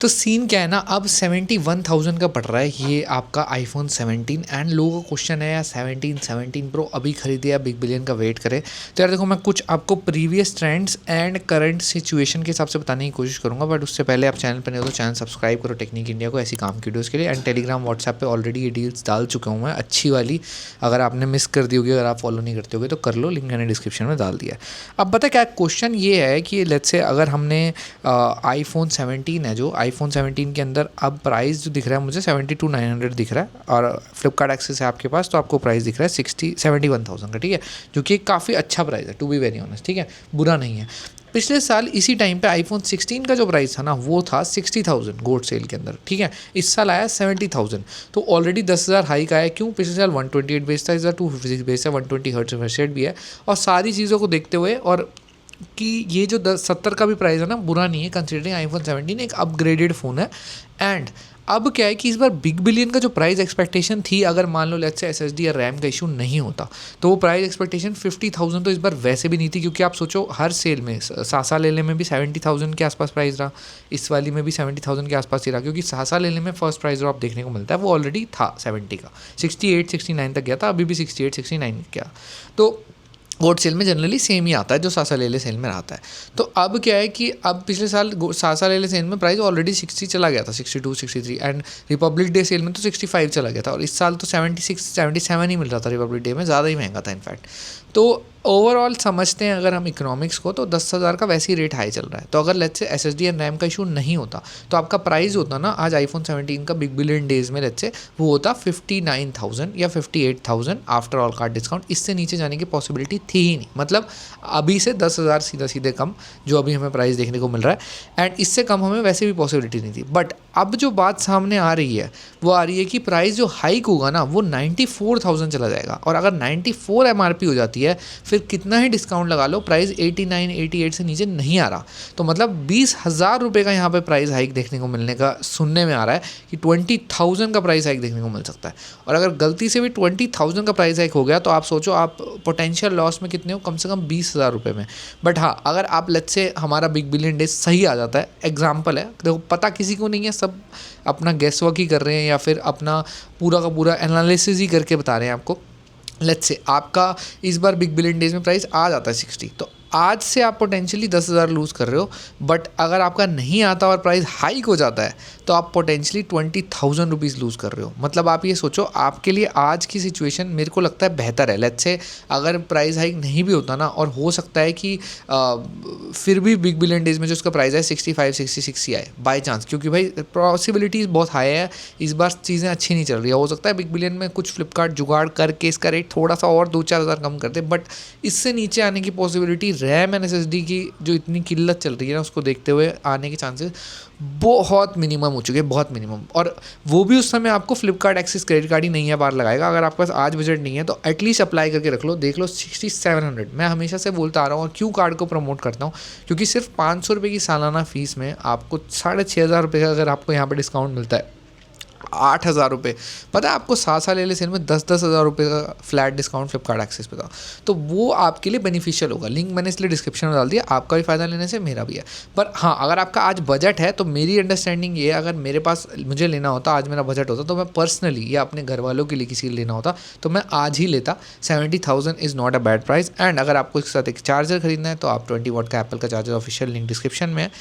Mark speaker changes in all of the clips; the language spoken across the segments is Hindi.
Speaker 1: तो सीन क्या है ना, अब 71,000 का पड़ रहा है ये आपका आईफोन 17 एंड लोगों का क्वेश्चन है यार 17 प्रो अभी खरीदे या बिग बिलियन का वेट करें। तो यार देखो, मैं कुछ आपको previous trends and current situation के हिसाब से बताने की कोशिश करूंगा, बट उससे पहले आप चैनल पर नहीं हो तो चैनल सब्सक्राइब करो टेक्निक इंडिया को ऐसी काम की वीडियोज़ के लिए। एंड टेलीग्राम व्हाट्सएप पे ऑलरेडी ये डील्स डाल चुका हूँ मैं अच्छी वाली, अगर आपने मिस कर दी होगी, अगर आप फॉलो नहीं करते होगे तो कर लो, लिंक मैंने डिस्क्रिप्शन में डाल दिया है। अब पता क्या क्वेश्चन ये है कि लेट्स से अगर हमने आईफोन 17 है, जो आईफोन 17 के अंदर अब प्राइस जो दिख रहा है मुझे 72,900 दिख रहा है, और फ्लिपकार्ट एक्सेस है आपके पास तो आपको प्राइस दिख रहा है 71,000 का, ठीक है, जो कि काफ़ी अच्छा प्राइस है टू बी वेरी ऑनेस्ट, ठीक है, बुरा नहीं है। पिछले साल इसी टाइम पे आईफोन 16 का जो प्राइस था ना वो था 60,000 गोल्ड सेल के अंदर, ठीक है, इस साल आया 70,000, तो ऑलरेडी 10,000 हाइक आया। क्यों? पिछले साल 128 बेस था, इस बार 256 बेस है, 120 हर्ट्ज रिफ्रेश रेट भी है, और सारी चीज़ों को देखते हुए और कि ये जो 70 का भी प्राइस है ना बुरा नहीं है, कंसिडरिंग आईफोन 17 एक अपग्रेडेड फ़ोन है। एंड अब क्या है कि इस बार बिग बिलियन का जो प्राइस एक्सपेक्टेशन थी, अगर मान लो लेट्स से एसएसडी या रैम का इशू नहीं होता तो वो प्राइस एक्सपेक्टेशन 50,000 तो इस बार वैसे भी नहीं थी, क्योंकि आप सोचो हर सेल में सासा लेले में भी 70,000 के आसपास प्राइस रहा, इस वाली में भी 70,000 के आसपास ही रहा, क्योंकि सासा लेले में फर्स्ट प्राइस जो आप देखने को मिलता है वो ऑलरेडी था 70 का, 68-69 तक गया था, अभी भी 68-69 गया। तो गोल्ड सेल में जनरली सेम ही आता है जो सासा लेले सेल में आता है। तो अब क्या है कि अब पिछले साल सासा लेले सेल में प्राइस ऑलरेडी 60 चला गया था, 62 63, एंड रिपब्लिक डे सेल में तो 65 चला गया था, और इस साल तो 76 77 ही मिल रहा था रिपब्लिक डे में, ज़्यादा ही महंगा था इनफैक्ट। तो ओवरऑल समझते हैं अगर हम इकोनॉमिक्स को, तो 10,000 का वैसे ही रेट हाई चल रहा है। तो अगर let's say SSD and RAM का इशू नहीं होता तो आपका प्राइस होता ना आज आईफोन 17 का बिग बिलियन डेज में लेट्स से वो होता 59,000 या 58,000 आफ्टर ऑल कार्ड डिस्काउंट। इससे नीचे जाने की पॉसिबिलिटी थी ही नहीं, मतलब अभी से 10,000 सीधा सीधे कम जो अभी हमें प्राइस देखने को मिल रहा है, एंड इससे कम हमें वैसे भी पॉसिबिलिटी नहीं थी। बट अब जो बात सामने आ रही है वो आ रही है कि प्राइस जो हाइक होगा ना वो 94,000 चला जाएगा, और अगर 94 एमआरपी हो जाती है फिर कितना ही डिस्काउंट लगा लो प्राइस 89 88 से नीचे नहीं आ रहा। तो मतलब 20,000 रुपये का यहाँ पे प्राइस हाइक देखने को मिलने का सुनने में आ रहा है कि 20,000 का प्राइस हाइक देखने को मिल सकता है। और अगर गलती से भी 20,000 का प्राइस हाइक हो गया तो आप सोचो आप पोटेंशियल लॉस में कितने हो, कम से कम 20,000 रुपये में। बट हाँ, अगर आप लेट्स से हमारा बिग बिलियन डे सही आ जाता है, एग्जाम्पल है, देखो पता किसी को नहीं है, सब अपना गेस वर्क ही कर रहे हैं या फिर अपना पूरा का पूरा एनालिसिस ही करके बता रहे हैं आपको। लेट्स से आपका इस बार बिग बिलियन डेज में प्राइस आ जाता है 60, तो आज से आप पोटेंशियली 10,000 लूज़ कर रहे हो। बट अगर आपका नहीं आता और प्राइस हाइक हो जाता है तो आप पोटेंशियली 20,000 रुपीज़ लूज़ कर रहे हो। मतलब आप ये सोचो आपके लिए आज की सिचुएशन मेरे को लगता है बेहतर है। लेट्स से अगर प्राइस हाइक नहीं भी होता ना, और हो सकता है कि फिर भी बिग बिलियन डेज में जो उसका प्राइस है 65 66 ही आए बाई चांस, क्योंकि भाई पॉसिबिलिटीज़ बहुत हाई है, इस बार चीज़ें अच्छी नहीं चल रही है। हो सकता है बिग बिलियन में कुछ फ्लिपकार्ट जुगाड़ करके इसका रेट थोड़ा सा और 2-4 हज़ार कम कर दे, बट इससे नीचे आने की पॉसिबिलिटी रैम एंड एसएसडी की जो इतनी किल्लत चल रही है ना उसको देखते हुए आने के चांसेस बहुत मिनिमम हो चुके हैं, बहुत मिनिमम। और वो भी उस समय आपको फ्लिपकार्ट एक्सिस क्रेडिट कार्ड ही नहीं है बार लगाएगा। अगर आपके पास आज बजट नहीं है तो एटलीस्ट अप्लाई करके रख लो, देख लो 6700। मैं हमेशा से बोलता आ रहा हूँ और क्यों कार्ड को प्रमोट करता हूँ, क्योंकि सिर्फ 500 रुपये की सालाना फीस में आपको 6,500 रुपये का अगर आपको यहाँ पर डिस्काउंट मिलता है, 8,000 रुपये, पता है आपको 7 ले सेल में 10-10 हज़ार रुपये का फ्लैट डिस्काउंट फ्लिपकार्ट एक्सेस पे था। तो वो आपके लिए बेनिफिशियल होगा। लिंक मैंने इसलिए डिस्क्रिप्शन में डाल दिया, आपका भी फ़ायदा लेने से मेरा भी है। पर हाँ, अगर आपका आज बजट है तो मेरी अंडरस्टैंडिंग ये है, अगर मेरे पास मुझे लेना होता, आज मेरा बजट होता तो मैं पर्सनली या अपने घर वालों के लिए किसी को लेना होता तो मैं आज ही लेता। 70,000 is not a bad price. And अगर आपको इसके साथ एक चार्जर खरीदना है तो आप 20 वाट का एप्पल का चार्जर ऑफिशियल लिंक डिस्क्रिप्शन में है,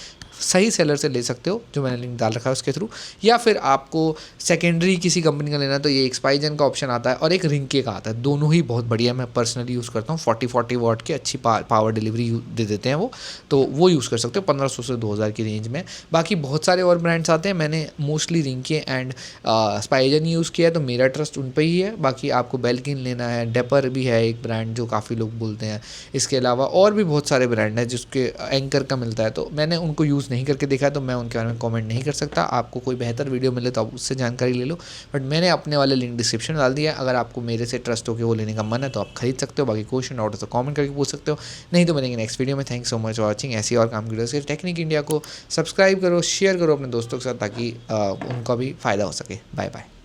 Speaker 1: सही सेलर से ले सकते हो जो मैंने लिंक डाल रखा है उसके थ्रू। या फिर आपको सेकेंडरी किसी कंपनी का लेना है तो ये एक स्पाइजन का ऑप्शन आता है और एक रिंके का आता है, दोनों ही बहुत बढ़िया मैं पर्सनली यूज़ करता हूँ। 40 वाट की अच्छी पावर डिलीवरी दे देते हैं वो, तो वो यूज़ कर सकते हो 1,500 से 2,000 की रेंज में। बाकी बहुत सारे और ब्रांड्स आते हैं, मैंने मोस्टली रिंके एंड स्पाइजन यूज़ किया है तो मेरा ट्रस्ट उन पर ही है। बाकी आपको बेल्किन लेना है, डेपर भी है एक ब्रांड जो काफ़ी लोग बोलते हैं। इसके अलावा और भी बहुत सारे ब्रांड हैं जिसके एंकर का मिलता है, तो मैंने उनको यूज़ नहीं करके देखा है तो मैं उनके बारे में कमेंट नहीं कर सकता। आपको कोई बेहतर वीडियो मिले तो आप उससे जानकारी ले लो, बट मैंने अपने वाले लिंक डिस्क्रिप्शन में डाल दिया है। अगर आपको मेरे से ट्रस्ट हो के वो लेने का मन है तो आप खरीद सकते हो। बाकी क्वेश्चन डाउट है तो कमेंट करके पूछ सकते हो, नहीं तो मिलेंगे नेक्स्ट वीडियो में। Thanks so much watching. ऐसी और काम की वीडियोस के टेक्निक इंडिया को सब्सक्राइब करो, शेयर करो अपने दोस्तों के साथ ताकि उनका भी फ़ायदा हो सके। Bye bye.